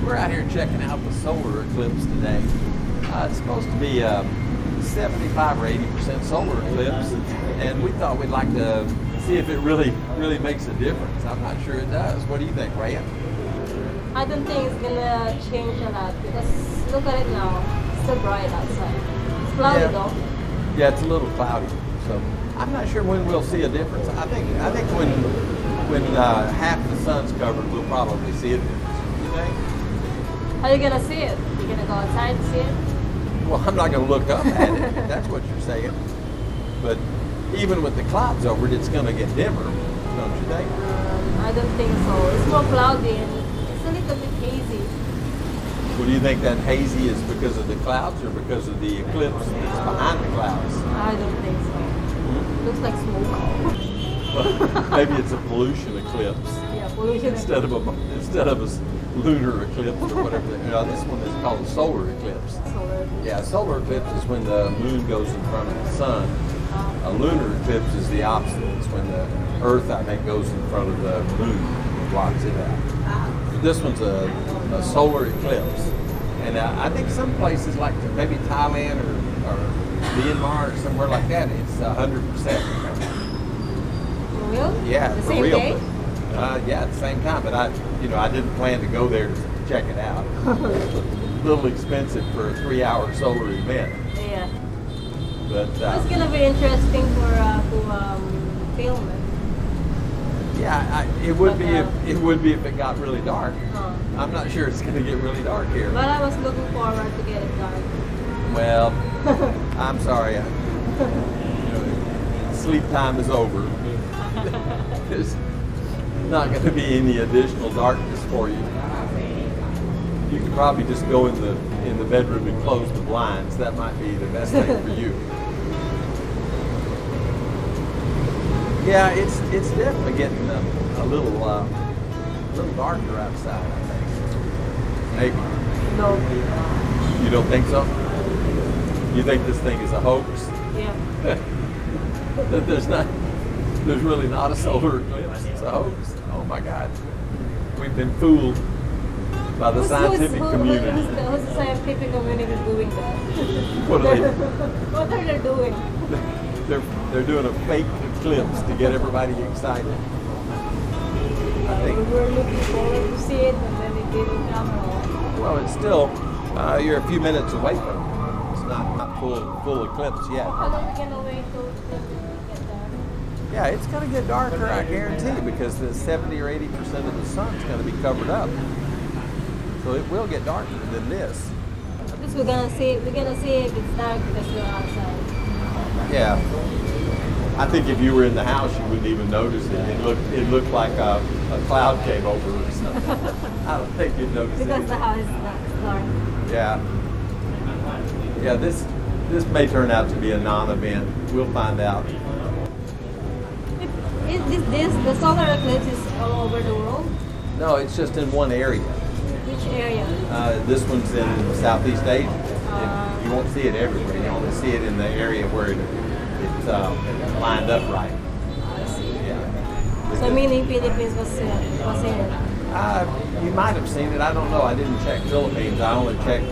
We're out here checking out the solar eclipse today. It's supposed to be a 75 or 80% solar eclipse, and we thought we'd like to see if it really makes a difference. I'm not sure it does. What do you think, Raya? I don't think it's gonna change a lot because look at it now. It's still bright outside. It's cloudy though. Yeah, it's a little cloudy. So I'm not sure when we'll see a difference. I think when half the sun's covered, we'll probably see a difference. You think? How are you gonna see it? You gonna go outside to see it? Well, I'm not going to look up at it. If that's what you're saying. But even with the clouds over it, it's going to get dimmer, don't you think? I don't think so. It's more cloudy and it's a little bit hazy. Well, do you think that hazy is because of the clouds or because of the eclipse that's behind the clouds? I don't think so. Hmm? Looks like smoke. Well, maybe it's a pollution eclipse. Yeah, pollution instead of a lunar eclipse or whatever. This one is called a solar eclipse. Solar eclipse. Yeah, a solar eclipse is when the moon goes in front of the sun. A lunar eclipse is the opposite. It's when the Earth, I think, goes in front of the moon and blocks it out. This one's a solar eclipse. And I think some places like maybe Thailand or Myanmar or somewhere like that, it's 100%. For real? Yeah, the for same real. day? But, yeah, at the same time. But I didn't plan to go there to check it out. It's a little expensive for a 3-hour solar event. Yeah. But It's gonna be interesting to film it. yeah, it would be if it got really dark. I'm not sure it's going to get really dark here. But I was looking forward to get it dark. Well, I'm sorry. Sleep time is over. There's not going to be any additional darkness for you. You could probably just go in the bedroom and close the blinds. That might be the best thing for you. Yeah, it's definitely getting a little darker outside, I think. Maybe. No. You don't think so? You think this thing is a hoax? Yeah. That there's really not a solar eclipse. It's a hoax. Oh my God. We've been fooled by the scientific community. Who's the scientific community doing that? What are they? What are they doing? They're doing a fake eclipse to get everybody excited. I think. We were looking forward to see it, and then it didn't come at all. Well, it's still you're a few minutes away from it. It's not full eclipse yet. How long are we gonna wait till it get dark? Yeah, it's going to get darker, I guarantee, because the 70 or 80% of the sun's going to be covered up. So it will get darker than this. At least we're gonna see if it's dark because we're outside. Yeah. I think if you were in the house, you wouldn't even notice it. It looked like a cloud came over or something. I don't think you'd notice it. Because the house is dark. Yeah. Yeah, this may turn out to be a non-event. We'll find out. The solar eclipse is all over the world? No, it's just in one area. Which area? This one's in Southeast Asia. You won't see it everywhere. You only see it in the area where it's lined up right. I see. Yeah. So meaning Philippines was in it? You might have seen it. I don't know. I didn't check Philippines. I only checked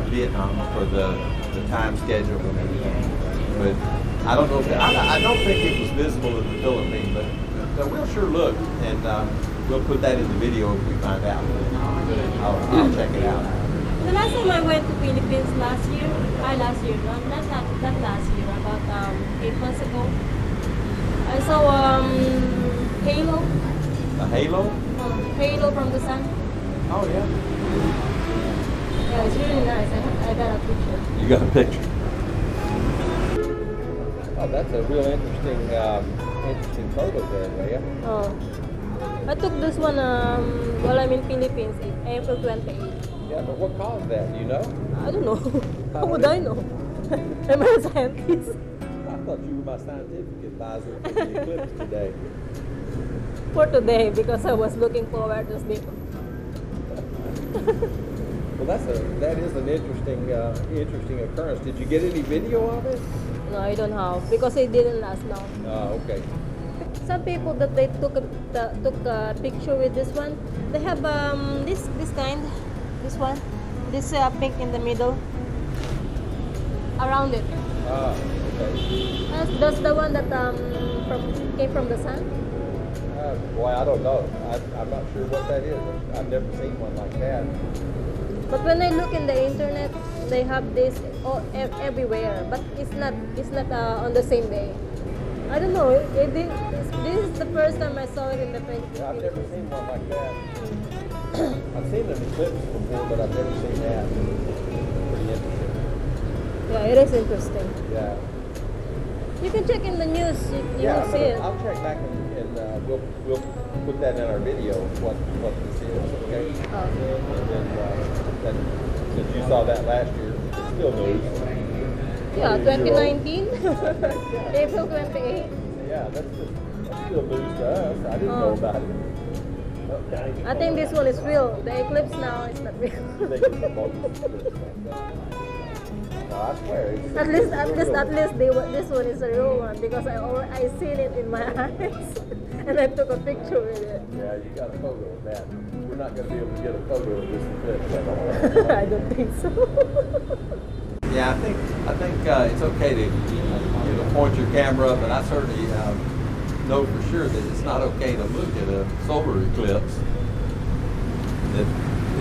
Vietnam for the time schedule and everything. But I don't know if I don't think it was visible in the Philippines. But we'll sure look, and we'll put that in the video if we find out. I'll check it out. The last time I went to Philippines last year, not last year, about 8 months ago, I saw halo. A halo? Halo from the sun. Oh yeah. Yeah, it's really nice. I got a picture. You got a picture? Oh, that's a real interesting photo there, Leah. Oh. I took this one while I'm in Philippines, April 28th. Yeah, but what caused that? Do you know? I don't know. How would I know? Am I a scientist? I thought you were my scientific advisor for the eclipse today. For today, because I was looking forward to sleep. Well, that is an interesting occurrence. Did you get any video of it? No, I don't have, because it didn't last long. Oh, okay. Some people that they took a picture with this one, they have this kind. This one. This pink in the middle. Around it. Okay. That's the one that came from the sun. Boy, I don't know. I'm not sure what that is. I've never seen one like that. But when I look in the internet, they have this everywhere. But it's not on the same day. I don't know. This is the first time I saw it in the Philippines. Yeah, I've never seen one like that. I've seen an eclipse before, but I've never seen that. Pretty interesting. Yeah, it is interesting. Yeah. You can check in the news. You Yeah, will see it. I'll check back and we'll put that in our video. What this is, okay? And then since you saw that last year, it's still news. Yeah, 2019, April 28. Yeah, that's still news to us. I didn't know about it. Okay. I think this one is real. The eclipse now is not real. They get the bonus. No, I swear. At least this one is a real one because I seen it in my eyes and I took a picture with it. Yeah, you got a photo of that. We're not going to be able to get a photo of this eclipse. I don't think so. Yeah, I think it's okay to point your camera, but I certainly know for sure that it's not okay to look at a solar eclipse.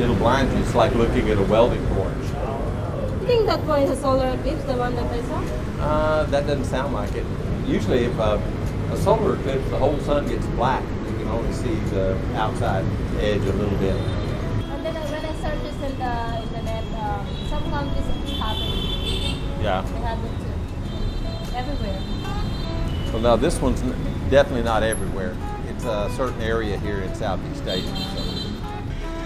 It'll blind you. It's like looking at a welding torch. I think that one is a solar eclipse, the one that I saw. That doesn't sound like it. Usually, if a solar eclipse, the whole sun gets black. You can only see the outside edge a little bit. And then when I searched this in the internet, some countries it's happening. Yeah. They have it too. Everywhere. Well, no, this one's definitely not everywhere. It's a certain area here in Southeast Asia. So.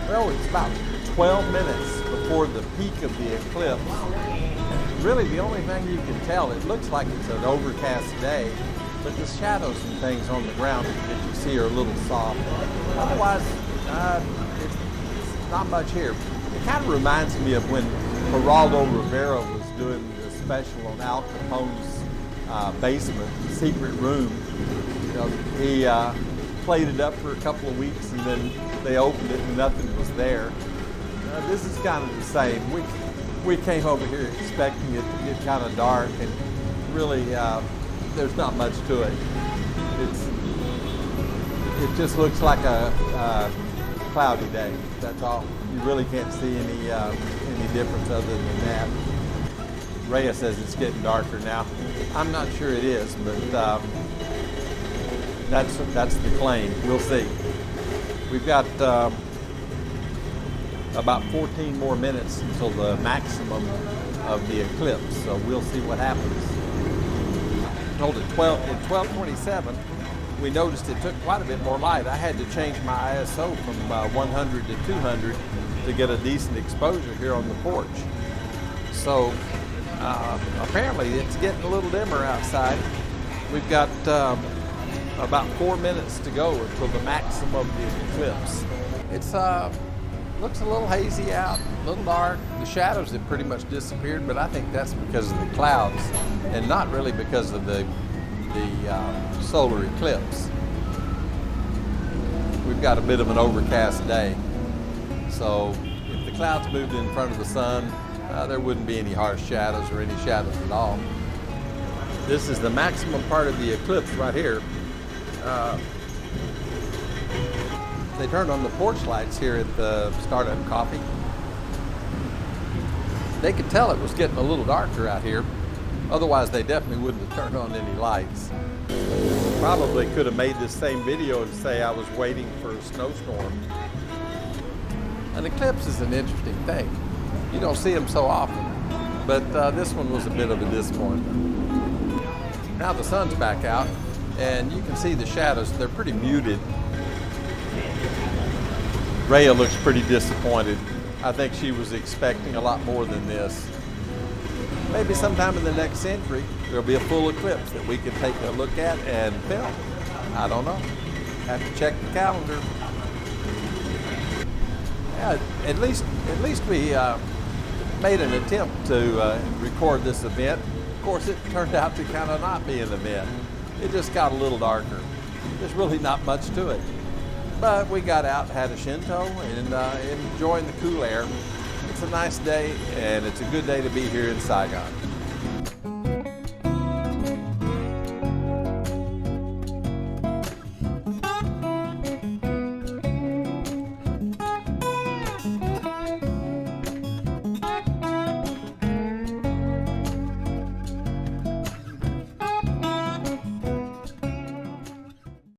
Well, it's about 12 minutes before the peak of the eclipse. Really, the only thing you can tell, it looks like it's an overcast day, but the shadows and things on the ground that you see are a little soft. Otherwise, it's not much here. It kind of reminds me of when Geraldo Rivera was doing the special on Al Capone's basement, secret room. You know, he played it up for a couple of weeks and then they opened it and nothing was there. This is kind of the same. We came over here expecting it to get kind of dark, and really there's not much to it. It just looks like a cloudy day. That's all. You really can't see any difference other than that. Rhea says it's getting darker now. I'm not sure it is, but that's the claim. We'll see. We've got about 14 more minutes until the maximum of the eclipse, so we'll see what happens. Told at 12:27, we noticed it took quite a bit more light. I had to change my ISO from 100 to 200 to get a decent exposure here on the porch. So apparently it's getting a little dimmer outside. We've got about 4 minutes to go until the maximum of the eclipse. It's looks a little hazy out, a little dark. The shadows have pretty much disappeared, but I think that's because of the clouds and not really because of the solar eclipse. We've got a bit of an overcast day. So if the clouds moved in front of the sun, there wouldn't be any harsh shadows or any shadows at all. This is the maximum part of the eclipse right here. They turned on the porch lights here at the Startup Coffee. They could tell it was getting a little darker out here. Otherwise, they definitely wouldn't have turned on any lights. Probably could have made this same video and say I was waiting for a snowstorm. An eclipse is an interesting thing. You don't see them so often, but this one was a bit of a disappointment. Now the sun's back out, and you can see the shadows. They're pretty muted. Rhea looks pretty disappointed. I think she was expecting a lot more than this. Maybe sometime in the next century, there'll be a full eclipse that we can take a look at and film. I don't know. Have to check the calendar. Yeah, at least we made an attempt to record this event. Of course, it turned out to kind of not be an event. It just got a little darker. There's really not much to it. But we got out, had a Shinto, and enjoying the cool air. It's a nice day, and it's a good day to be here in Saigon.